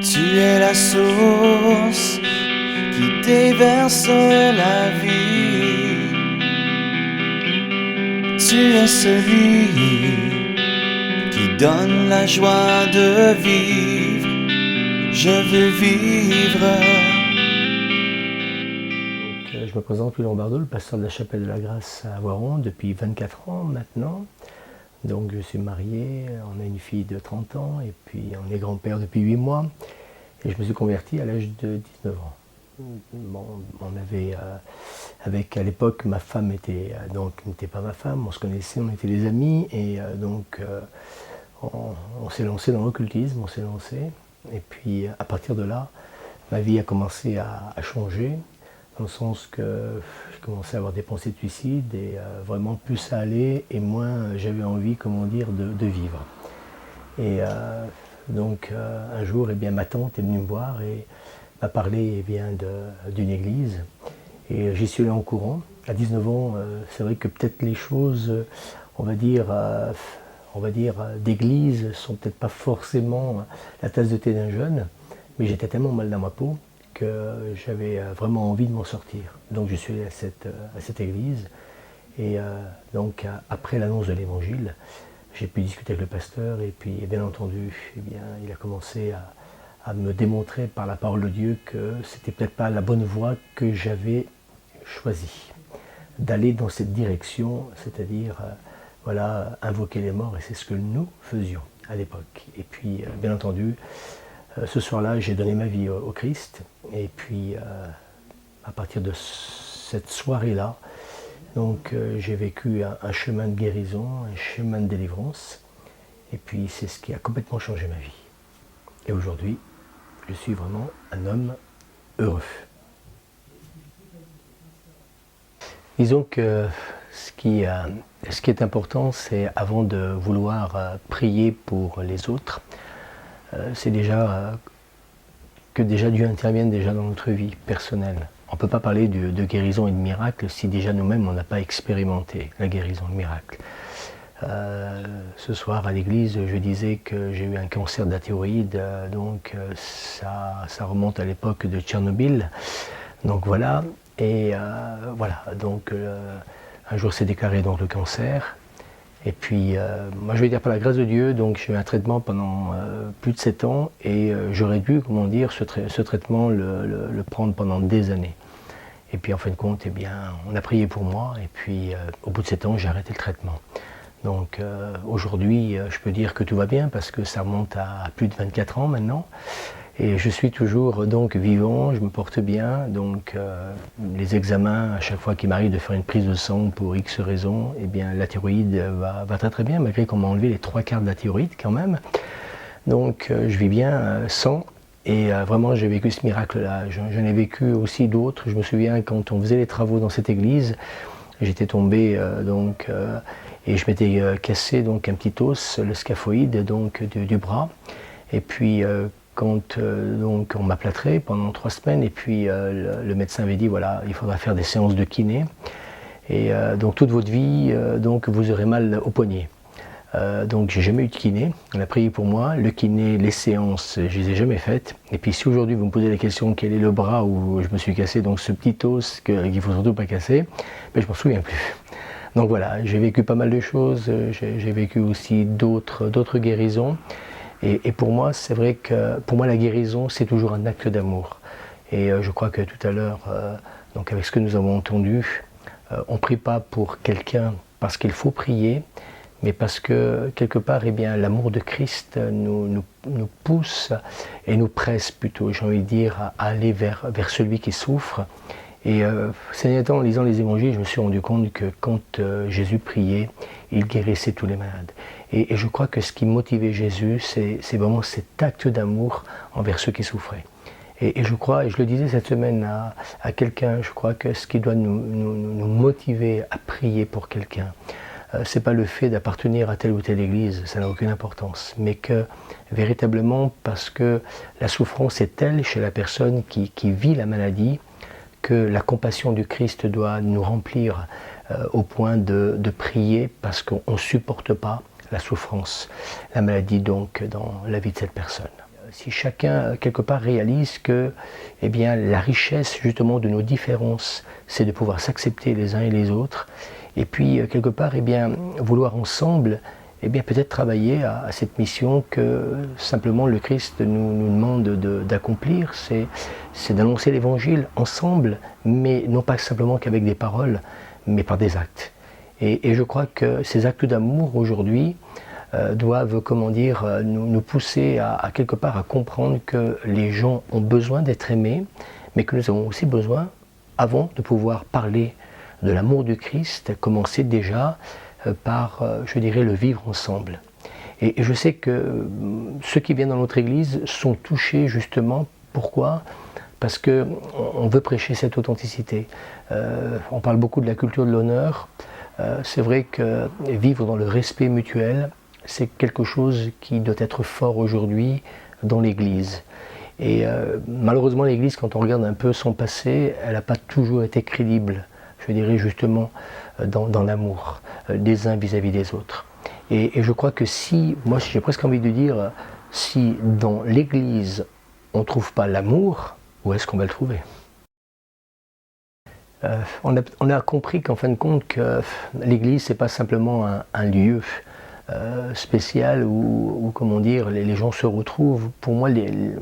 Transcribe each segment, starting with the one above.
Tu es la source qui déverse la vie. Tu es celui qui donne la joie de vivre. Je veux vivre. Je me présente Louis Lombardo, le pasteur de la Chapelle de la Grâce à Voiron depuis 24 ans maintenant. Donc je suis marié, on a une fille de 30 ans et puis on est grand-père depuis 8 mois. Et je me suis converti à l'âge de 19 ans. Bon, on avait, à l'époque, ma femme n'était pas ma femme, on se connaissait, on était des amis et on s'est lancé dans l'occultisme, Et puis à partir de là, ma vie a commencé à changer, dans le sens que je commençais à avoir des pensées de suicide et vraiment plus ça allait et moins j'avais envie, de vivre. Et un jour, ma tante est venue me voir et m'a parlé d'une église. Et j'y suis allé en courant. À 19 ans, c'est vrai que peut-être les choses, d'église, sont peut-être pas forcément la tasse de thé d'un jeune, mais j'étais tellement mal dans ma peau que j'avais vraiment envie de m'en sortir. Donc je suis allé à cette église et après l'annonce de l'évangile, j'ai pu discuter avec le pasteur et puis bien entendu, il a commencé à me démontrer par la parole de Dieu que c'était peut-être pas la bonne voie que j'avais choisie, d'aller dans cette direction, c'est-à-dire invoquer les morts, et c'est ce que nous faisions à l'époque. Et puis bien entendu, ce soir-là, j'ai donné ma vie au Christ et puis à partir de cette soirée-là, j'ai vécu un chemin de guérison, un chemin de délivrance, et puis c'est ce qui a complètement changé ma vie. Et aujourd'hui, je suis vraiment un homme heureux. Disons que ce qui est important, c'est avant de vouloir prier pour les autres, c'est que Dieu intervienne déjà dans notre vie personnelle. On ne peut pas parler de guérison et de miracle si déjà nous-mêmes on n'a pas expérimenté la guérison et le miracle. Ce soir à l'église, je disais que j'ai eu un cancer de la thyroïde, ça remonte à l'époque de Tchernobyl. Donc voilà, et un jour s'est déclaré le cancer. Et puis, moi je vais dire par la grâce de Dieu, j'ai eu un traitement pendant plus de 7 ans et j'aurais dû, ce traitement le prendre pendant des années. Et puis en fin de compte, on a prié pour moi et puis au bout de 7 ans, j'ai arrêté le traitement. Donc aujourd'hui, je peux dire que tout va bien parce que ça remonte à plus de 24 ans maintenant. Et je suis toujours vivant, je me porte bien, les examens, à chaque fois qu'il m'arrive de faire une prise de sang pour X raisons, la thyroïde va très très bien, malgré qu'on m'a enlevé les 3/4 de la thyroïde quand même. Donc je vis bien sans, et vraiment j'ai vécu ce miracle-là. J'en ai vécu aussi d'autres. Je me souviens quand on faisait les travaux dans cette église, j'étais tombé et je m'étais cassé un petit os, le scaphoïde du bras. Et puis quand on m'a plâtré pendant 3 semaines et puis le médecin avait dit voilà, il faudra faire des séances de kiné et toute votre vie vous aurez mal au poignet. J'ai jamais eu de kiné, on a prié pour moi, le kiné, les séances, je les ai jamais faites. Et puis si aujourd'hui vous me posez la question quel est le bras où je me suis cassé, ce petit os qu'il faut surtout pas casser, je m'en souviens plus. Donc voilà, j'ai vécu pas mal de choses, j'ai vécu aussi d'autres guérisons. Et pour moi, c'est vrai que pour moi la guérison, c'est toujours un acte d'amour. Et je crois que tout à l'heure, avec ce que nous avons entendu, on ne prie pas pour quelqu'un parce qu'il faut prier, mais parce que quelque part, l'amour de Christ nous pousse et nous presse plutôt, j'ai envie de dire, à aller vers celui qui souffre. Et ces derniers temps, en lisant les évangiles, je me suis rendu compte que quand Jésus priait, il guérissait tous les malades. Et je crois que ce qui motivait Jésus, c'est vraiment cet acte d'amour envers ceux qui souffraient. Et je crois, et je le disais cette semaine à quelqu'un, je crois que ce qui doit nous motiver à prier pour quelqu'un, c'est pas le fait d'appartenir à telle ou telle église, ça n'a aucune importance, mais que véritablement parce que la souffrance est telle chez la personne qui vit la maladie, que la compassion du Christ doit nous remplir au point de prier parce qu'on ne supporte pas la souffrance, la maladie dans la vie de cette personne. si chacun, quelque part, réalise que eh bien, la richesse, justement, de nos différences, c'est de pouvoir s'accepter les uns et les autres, et puis, quelque part, eh bien, vouloir ensemble, eh bien, peut-être travailler à cette mission que simplement le Christ nous demande d'accomplir, c'est d'annoncer l'Évangile ensemble, mais non pas simplement qu'avec des paroles, mais par des actes. Et je crois que ces actes d'amour aujourd'hui doivent, comment dire, nous pousser à quelque part à comprendre que les gens ont besoin d'être aimés, mais que nous avons aussi besoin, avant de pouvoir parler de l'amour du Christ, commencer déjà par, je dirais, le vivre ensemble. Et je sais que ceux qui viennent dans notre Église sont touchés justement. Pourquoi ? Parce qu'on veut prêcher cette authenticité. On parle beaucoup de la culture de l'honneur. C'est vrai que vivre dans le respect mutuel, c'est quelque chose qui doit être fort aujourd'hui dans l'Église. Et malheureusement, l'Église, quand on regarde un peu son passé, elle n'a pas toujours été crédible, je dirais justement, dans l'amour des uns vis-à-vis des autres. Et je crois que moi j'ai presque envie de dire, si dans l'Église on ne trouve pas l'amour, où est-ce qu'on va le trouver ? On a compris qu'en fin de compte, que l'Église, c'est pas simplement un lieu spécial où comment dire, les gens se retrouvent. Pour moi,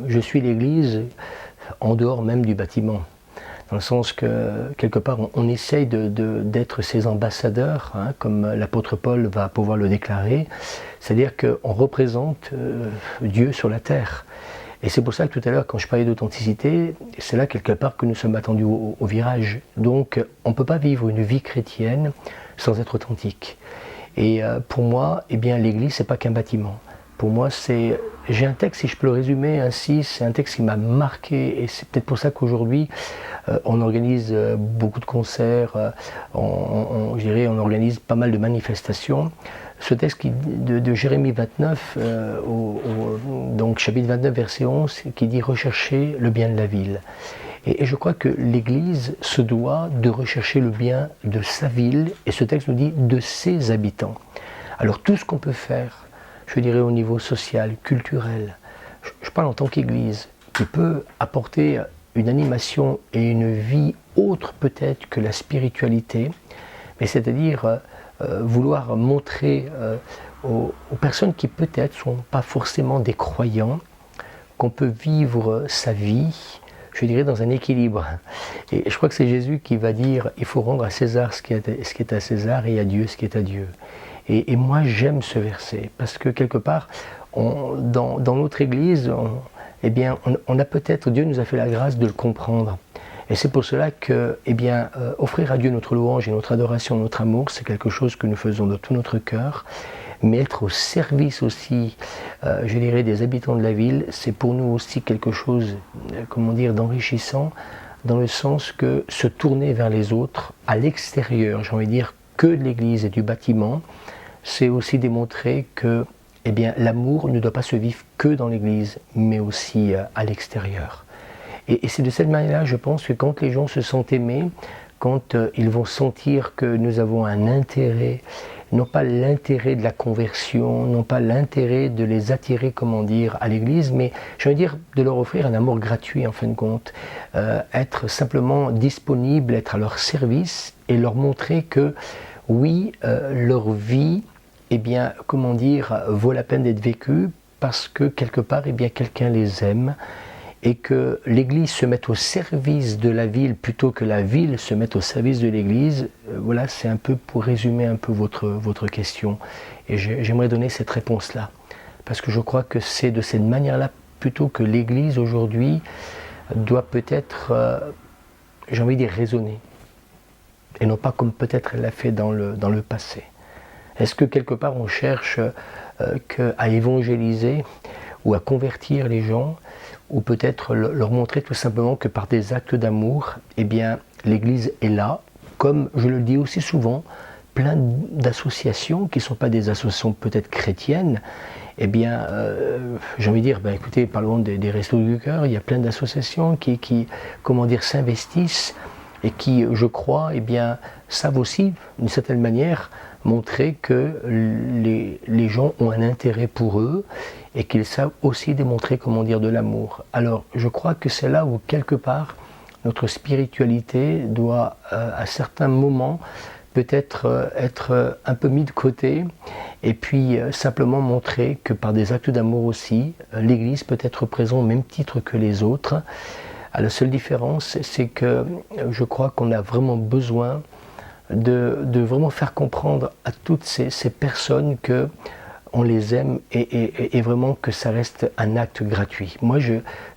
je suis l'Église en dehors même du bâtiment. Dans le sens que, quelque part, on essaye d'être ses ambassadeurs, hein, comme l'apôtre Paul va pouvoir le déclarer. C'est-à-dire qu'on représente Dieu sur la terre. Et c'est pour ça que tout à l'heure, quand je parlais d'authenticité, c'est là quelque part que nous sommes attendus au virage. Donc, on ne peut pas vivre une vie chrétienne sans être authentique. Et pour moi, eh bien, l'Église, ce n'est pas qu'un bâtiment. Pour moi, j'ai un texte, si je peux le résumer ainsi, c'est un texte qui m'a marqué, et c'est peut-être pour ça qu'aujourd'hui, on organise beaucoup de concerts, on organise pas mal de manifestations. Ce texte de Jérémie 29, donc chapitre 29, verset 11, qui dit « Recherchez le bien de la ville ». Et je crois que l'Église se doit de rechercher le bien de sa ville, et ce texte nous dit « de ses habitants ». Alors tout ce qu'on peut faire, je dirais au niveau social, culturel, je parle en tant qu'Église, qui peut apporter une animation et une vie autre peut-être que la spiritualité, mais c'est-à-dire vouloir montrer aux personnes qui peut-être ne sont pas forcément des croyants, qu'on peut vivre sa vie, je dirais, dans un équilibre. Et je crois que c'est Jésus qui va dire, il faut rendre à César ce qui est à César et à Dieu ce qui est à Dieu. Et moi j'aime ce verset, parce que quelque part, dans notre Église, eh bien, on a peut-être, Dieu nous a fait la grâce de le comprendre. Et c'est pour cela que, eh bien, offrir à Dieu notre louange et notre adoration, notre amour, c'est quelque chose que nous faisons de tout notre cœur. Mais être au service aussi, je dirais, des habitants de la ville, c'est pour nous aussi quelque chose, comment dire, d'enrichissant, dans le sens que se tourner vers les autres, à l'extérieur, j'ai envie de dire, que de l'Église et du bâtiment, c'est aussi démontrer que, eh bien, l'amour ne doit pas se vivre que dans l'Église, mais aussi à l'extérieur. Et c'est de cette manière-là, je pense, que quand les gens se sentent aimés, quand ils vont sentir que nous avons un intérêt, non pas l'intérêt de la conversion, non pas l'intérêt de les attirer, comment dire, à l'Église, mais je veux dire de leur offrir un amour gratuit en fin de compte, être simplement disponible, être à leur service et leur montrer que oui, leur vie, eh bien, comment dire, vaut la peine d'être vécue parce que quelque part, eh bien, quelqu'un les aime. Et que l'Église se mette au service de la ville plutôt que la ville se mette au service de l'Église, voilà, c'est un peu pour résumer un peu votre question. Et j'aimerais donner cette réponse-là. Parce que je crois que c'est de cette manière-là plutôt que l'Église aujourd'hui doit peut-être, j'ai envie de dire, raisonner. Et non pas comme peut-être elle l'a fait dans le passé. Est-ce que quelque part on cherche à évangéliser ou à convertir les gens, ou peut-être leur montrer tout simplement que par des actes d'amour, eh bien, l'Église est là, comme je le dis aussi souvent, plein d'associations qui ne sont pas des associations peut-être chrétiennes, eh bien, j'ai envie de dire, ben, écoutez, parlons des Restos du Cœur, il y a plein d'associations qui comment dire, s'investissent et qui, je crois, eh bien, savent aussi, d'une certaine manière, montrer que les gens ont un intérêt pour eux et qu'ils savent aussi démontrer, comment dire, de l'amour. Alors, je crois que c'est là où, quelque part, notre spiritualité doit, à certains moments, peut-être être un peu mis de côté, et puis simplement montrer que par des actes d'amour aussi, l'Église peut être présente au même titre que les autres. La seule différence, c'est que je crois qu'on a vraiment besoin de vraiment faire comprendre à toutes ces personnes que on les aime et vraiment que ça reste un acte gratuit. Moi,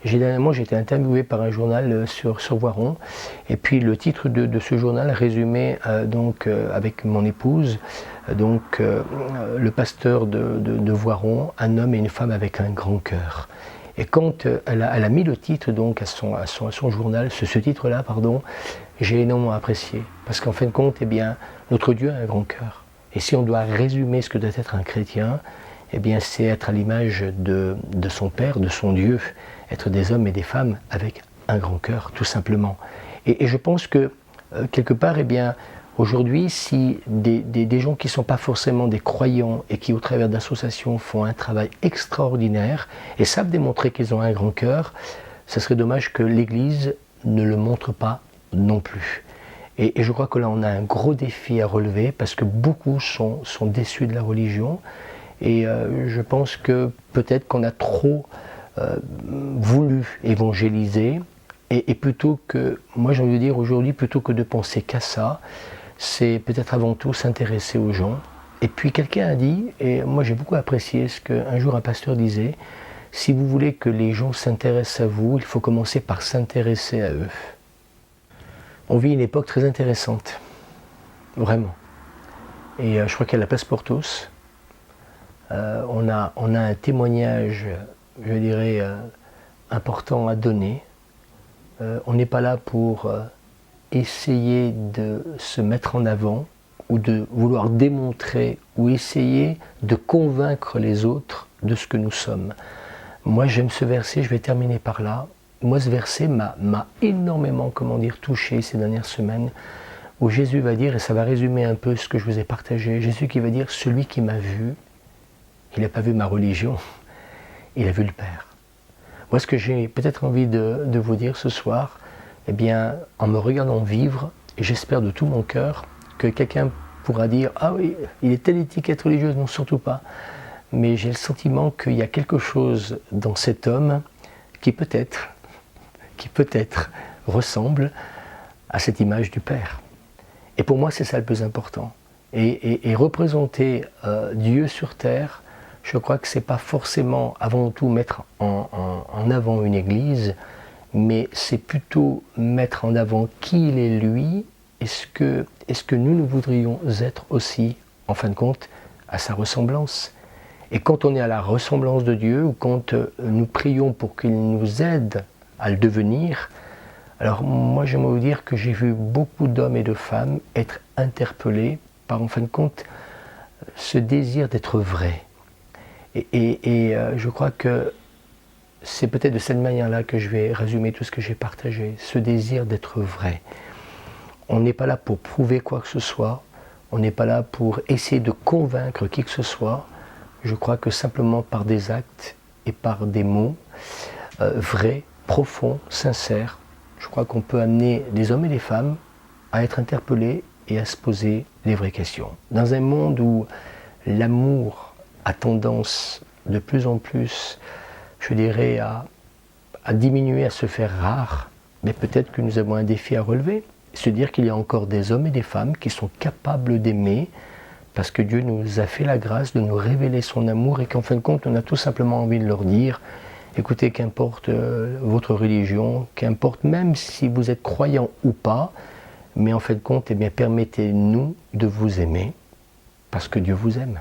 dernièrement, j'ai été interviewé par un journal sur Voiron, et puis le titre de ce journal résumait avec mon épouse, le pasteur de Voiron, un homme et une femme avec un grand cœur. Et quand elle a mis le titre donc à son journal, ce titre-là, j'ai énormément apprécié. Parce qu'en fin de compte, eh bien, notre Dieu a un grand cœur. Et si on doit résumer ce que doit être un chrétien, eh bien, c'est être à l'image de son Père, de son Dieu, être des hommes et des femmes avec un grand cœur, tout simplement. Et je pense que, quelque part, eh bien, aujourd'hui, si des gens qui ne sont pas forcément des croyants et qui, au travers d'associations, font un travail extraordinaire et savent démontrer qu'ils ont un grand cœur, ce serait dommage que l'Église ne le montre pas non plus. Et je crois que là, on a un gros défi à relever parce que beaucoup sont déçus de la religion. Et je pense que peut-être qu'on a trop voulu évangéliser. Et plutôt que, moi j'ai envie de dire aujourd'hui, plutôt que de penser qu'à ça, c'est peut-être avant tout s'intéresser aux gens. Et puis quelqu'un a dit, et moi j'ai beaucoup apprécié ce qu'un jour un pasteur disait, si vous voulez que les gens s'intéressent à vous, il faut commencer par s'intéresser à eux. On vit une époque très intéressante, vraiment. Et je crois qu'il y a la place pour tous. On a un témoignage, je dirais, important à donner. On n'est pas là pour essayer de se mettre en avant ou de vouloir démontrer ou essayer de convaincre les autres de ce que nous sommes. Moi j'aime ce verset, je vais terminer par là. Moi, ce verset m'a énormément, touché ces dernières semaines, où Jésus va dire, et ça va résumer un peu ce que je vous ai partagé, Jésus qui va dire, celui qui m'a vu, il n'a pas vu ma religion, il a vu le Père. Moi, ce que j'ai peut-être envie de vous dire ce soir, eh bien, en me regardant vivre, et j'espère de tout mon cœur que quelqu'un pourra dire, ah oui, il est telle étiquette religieuse, non, surtout pas. Mais j'ai le sentiment qu'il y a quelque chose dans cet homme qui peut-être ressemble à cette image du Père. Et pour moi, c'est ça le plus important. Et représenter Dieu sur terre, je crois que ce n'est pas forcément avant tout mettre en avant une église, mais c'est plutôt mettre en avant qui il est lui, est-ce que nous voudrions être aussi, en fin de compte, à sa ressemblance. Et quand on est à la ressemblance de Dieu, ou quand nous prions pour qu'il nous aide à le devenir, alors moi j'aimerais vous dire que j'ai vu beaucoup d'hommes et de femmes être interpellés par, en fin de compte, ce désir d'être vrai. Et je crois que c'est peut-être de cette manière-là que je vais résumer tout ce que j'ai partagé, ce désir d'être vrai. On n'est pas là pour prouver quoi que ce soit, on n'est pas là pour essayer de convaincre qui que ce soit. Je crois que simplement par des actes et par des mots vrais, profonds, sincères, je crois qu'on peut amener des hommes et des femmes à être interpellés et à se poser les vraies questions. Dans un monde où l'amour a tendance de plus en plus, je dirais, à diminuer, à se faire rare, mais peut-être que nous avons un défi à relever, se dire qu'il y a encore des hommes et des femmes qui sont capables d'aimer, parce que Dieu nous a fait la grâce de nous révéler son amour et qu'en fin de compte, on a tout simplement envie de leur dire, écoutez, qu'importe votre religion, qu'importe même si vous êtes croyant ou pas, mais en fin de compte, eh bien, permettez-nous de vous aimer, parce que Dieu vous aime.